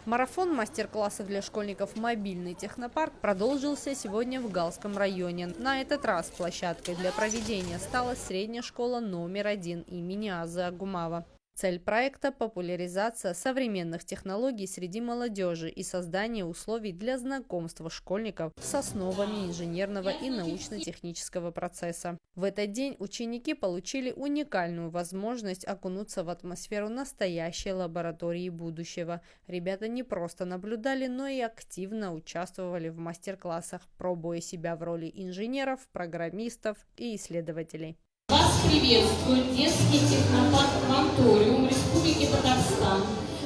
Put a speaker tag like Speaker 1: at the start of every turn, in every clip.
Speaker 1: Марафон мастер-классов для школьников «Мобильный технопарк» продолжился сегодня в Галском районе. На этот раз площадкой для проведения стала средняя школа номер 1 имени Азы Агумава. Цель проекта – популяризация современных технологий среди молодежи и создание условий для знакомства школьников с основами инженерного и научно-технического процесса. В этот день ученики получили уникальную возможность окунуться в атмосферу настоящей лаборатории будущего. Ребята не просто наблюдали, но и активно участвовали в мастер-классах, пробуя себя в роли инженеров, программистов и исследователей.
Speaker 2: Вас приветствует детский технопарк «Кванториум» Республики Татарстан,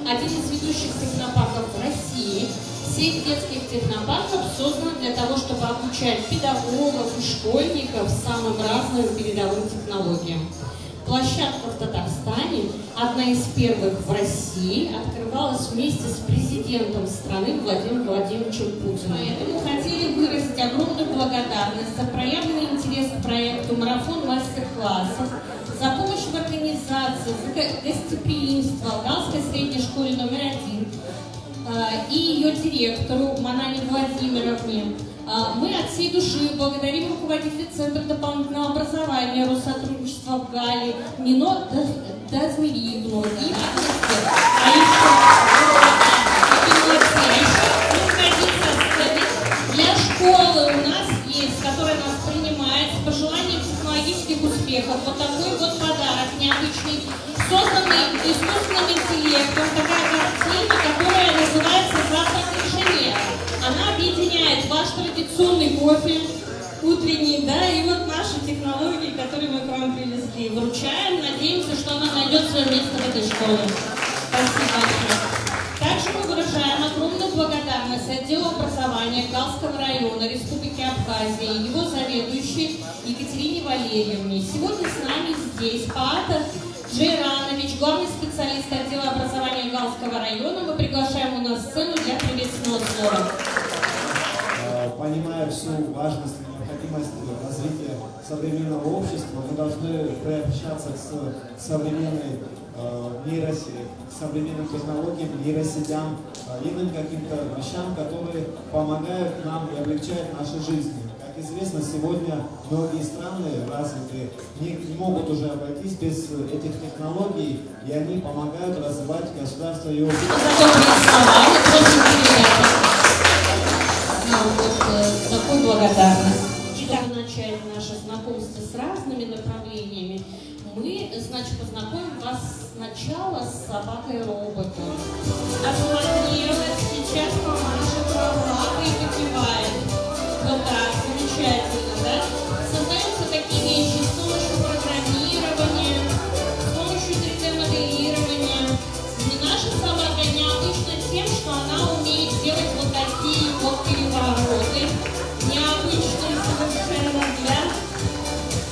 Speaker 2: один из ведущих технопарков в России. Сеть детских технопарков создана для того, чтобы обучать педагогов и школьников самым разным передовым технологиям. Площадка в Татарстане, одна из первых в России, открывалась вместе с президентом страны Владимиром Владимировичем Путиным. Поэтому хотели выразить огромную благодарность за проявленный интерес к проекту «Марафон мастер-классов», за помощь в организации, за гостеприимство Галской средней школе номер 1 и ее директору Манане Владимировне. Мы от всей души благодарим руководителя Центра дополнительного образования Россотрудничества в Гале Нино Дазмиевну и для школы у нас есть, которая нас принимает с пожеланием технологических успехов. Вот такой вот подарок необычный, созданный искусственным интеллектом, такая картина, которая называется «Завтрак инженера». Она объединяет ваш традиционный кофе утренний, да, и вот наши технологии, которые мы к вам привезли. Вручаем, надеемся, что она найдет свое место в этой школе. Спасибо большое. Также мы выражаем огромную благодарность отделу образования Галского района Республики Абхазия и его заведующей Екатерине Валерьевне. Сегодня с нами здесь Паата Джейранович, главный специалист отдела образования Галского района. Мы приглашаем его на сцену для приветственного слова.
Speaker 3: Понимая всю важность и необходимость развития современного общества, мы должны приобщаться к современной нейросети, к современным технологиям, нейросетям, иным каким-то вещам, которые помогают нам и облегчают наши жизни. Как известно, сегодня многие страны развитые не могут уже обойтись без этих технологий, и они помогают развивать государство и общество.
Speaker 2: Такой благодарность. Чтобы начать наше знакомство с разными направлениями, мы, значит, познакомим вас сначала с собакой-роботом. Осмотрелась, сейчас помашет лапой и попивает. Вот так, замечательно, да? Создаются такие вещи с помощью программирования, с помощью 3D-моделирования. И наша собака необычна тем, что она умеет делать вот такие вот перевороты, необычные совершенно для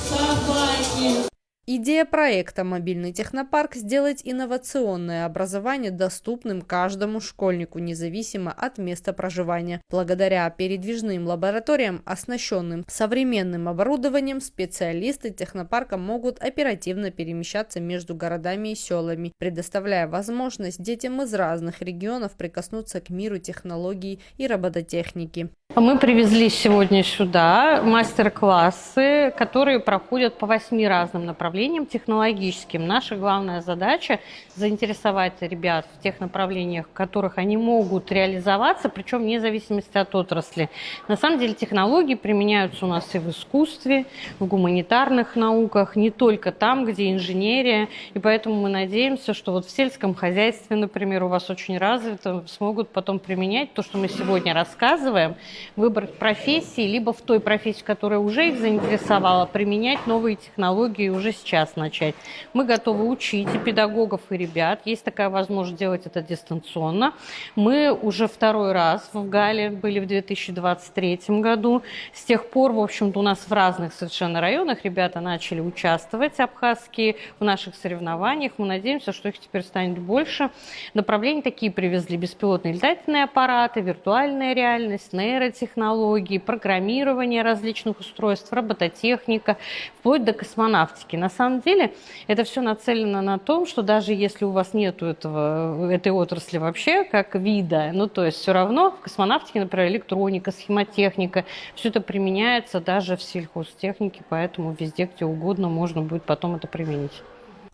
Speaker 2: собаки.
Speaker 1: Идея проекта «Мобильный технопарк» – сделать инновационное образование доступным каждому школьнику, независимо от места проживания. Благодаря передвижным лабораториям, оснащенным современным оборудованием, специалисты технопарка могут оперативно перемещаться между городами и селами, предоставляя возможность детям из разных регионов прикоснуться к миру технологий и робототехники.
Speaker 4: Мы привезли сегодня сюда мастер-классы, которые проходят по 8 разным направлениям технологическим. Наша главная задача – заинтересовать ребят в тех направлениях, в которых они могут реализоваться, причем вне зависимости от отрасли. На самом деле технологии применяются у нас и в искусстве, в гуманитарных науках, не только там, где инженерия. И поэтому мы надеемся, что вот в сельском хозяйстве, например, у вас очень развито, смогут потом применять то, что мы сегодня рассказываем, выбрать профессии, либо в той профессии, которая уже их заинтересовала, применять новые технологии уже сейчас начать. Мы готовы учить и педагогов, и ребят. Есть такая возможность делать это дистанционно. Мы уже второй раз в Гале были в 2023 году. С тех пор, в общем-то, у нас в разных совершенно районах ребята начали участвовать, абхазские, в наших соревнованиях. Мы надеемся, что их теперь станет больше. Направления такие привезли: беспилотные летательные аппараты, виртуальная реальность, нейросети, микротехнологии, программирование различных устройств, робототехника, вплоть до космонавтики. На самом деле это все нацелено на том, что даже если у вас нету этой отрасли вообще как вида, ну то есть все равно в космонавтике, например, электроника, схемотехника, все это применяется даже в сельхозтехнике, поэтому везде, где угодно, можно будет потом это применить.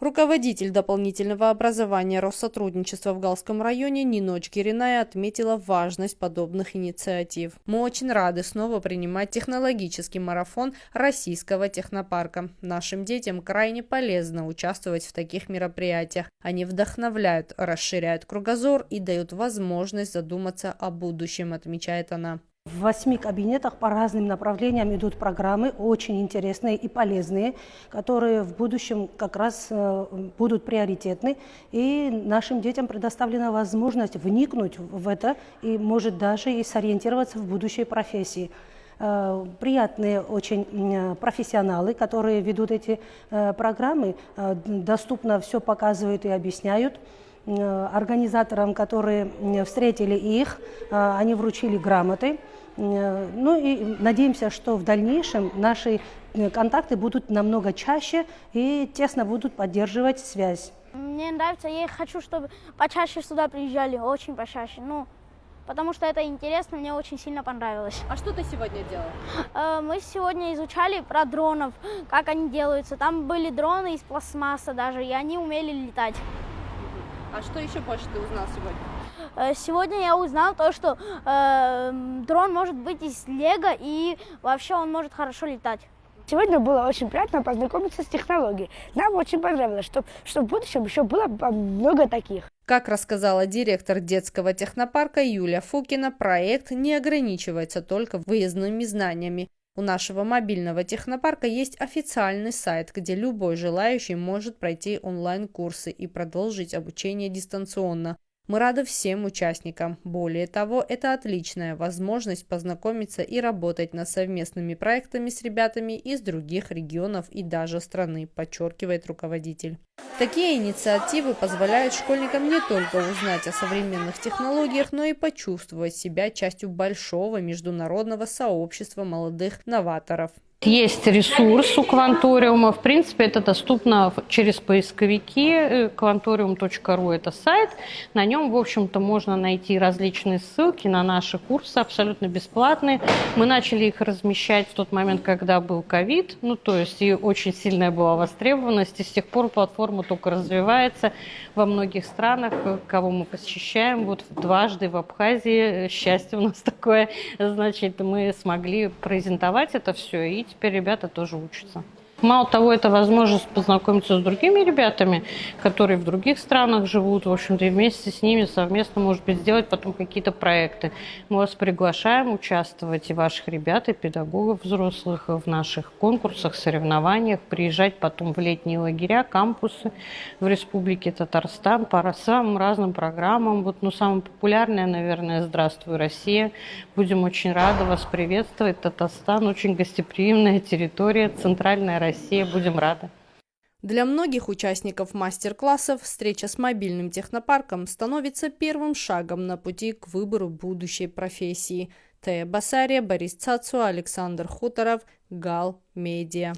Speaker 1: Руководитель дополнительного образования Россотрудничества в Галском районе Ниночь Кириная отметила важность подобных инициатив. Мы очень рады снова принимать технологический марафон Российского технопарка. Нашим детям крайне полезно участвовать в таких мероприятиях. Они вдохновляют, расширяют кругозор и дают возможность задуматься о будущем, отмечает она.
Speaker 5: В 8 кабинетах по разным направлениям идут программы, очень интересные и полезные, которые в будущем как раз будут приоритетны. И нашим детям предоставлена возможность вникнуть в это и, может, даже и сориентироваться в будущей профессии. Приятные очень профессионалы, которые ведут эти программы, доступно все показывают и объясняют. Организаторам, которые встретили их, они вручили грамоты. Ну и надеемся, что в дальнейшем наши контакты будут намного чаще и тесно будут поддерживать связь.
Speaker 6: Мне нравится, я хочу, чтобы почаще сюда приезжали, очень почаще. Ну, потому что это интересно, мне очень сильно понравилось.
Speaker 1: А что ты сегодня делал?
Speaker 6: Мы сегодня изучали про дронов, как они делаются. Там были дроны из пластмассы даже, и они умели летать.
Speaker 1: А что еще больше ты узнал сегодня?
Speaker 6: Сегодня я узнал то, что дрон может быть из лего и вообще он может хорошо летать.
Speaker 7: Сегодня было очень приятно познакомиться с технологией. Нам очень понравилось, что в будущем еще было много таких.
Speaker 1: Как рассказала директор детского технопарка Юлия Фукина, проект не ограничивается только выездными знаниями. У нашего мобильного технопарка есть официальный сайт, где любой желающий может пройти онлайн-курсы и продолжить обучение дистанционно. Мы рады всем участникам. Более того, это отличная возможность познакомиться и работать над совместными проектами с ребятами из других регионов и даже страны, подчеркивает руководитель. Такие инициативы позволяют школьникам не только узнать о современных технологиях, но и почувствовать себя частью большого международного сообщества молодых новаторов.
Speaker 4: Есть ресурс у Кванториума. В принципе, это доступно через поисковики. Кванториум.ру – это сайт. На нем, в общем-то, можно найти различные ссылки на наши курсы, абсолютно бесплатные. Мы начали их размещать в тот момент, когда был ковид. Ну, то есть, и очень сильная была востребованность. И с тех пор платформа только развивается во многих странах, кого мы посещаем. Вот дважды в Абхазии, счастье у нас такое, значит, мы смогли презентовать это все, и теперь ребята тоже учатся. Мало того, это возможность познакомиться с другими ребятами, которые в других странах живут, в общем-то, и вместе с ними совместно, может быть, сделать потом какие-то проекты. Мы вас приглашаем участвовать, и ваших ребят, и педагогов взрослых в наших конкурсах, соревнованиях, приезжать потом в летние лагеря, кампусы в Республике Татарстан по самым разным программам. Вот, самая популярная, наверное, «Здравствуй, Россия». Будем очень рады вас приветствовать. Татарстан очень гостеприимная территория, центральная Россия. Будем рады.
Speaker 1: Для многих участников мастер-классов встреча с мобильным технопарком становится первым шагом на пути к выбору будущей профессии. Тея Басария, Борис Цацу, Александр Хуторов, Гал Медиа.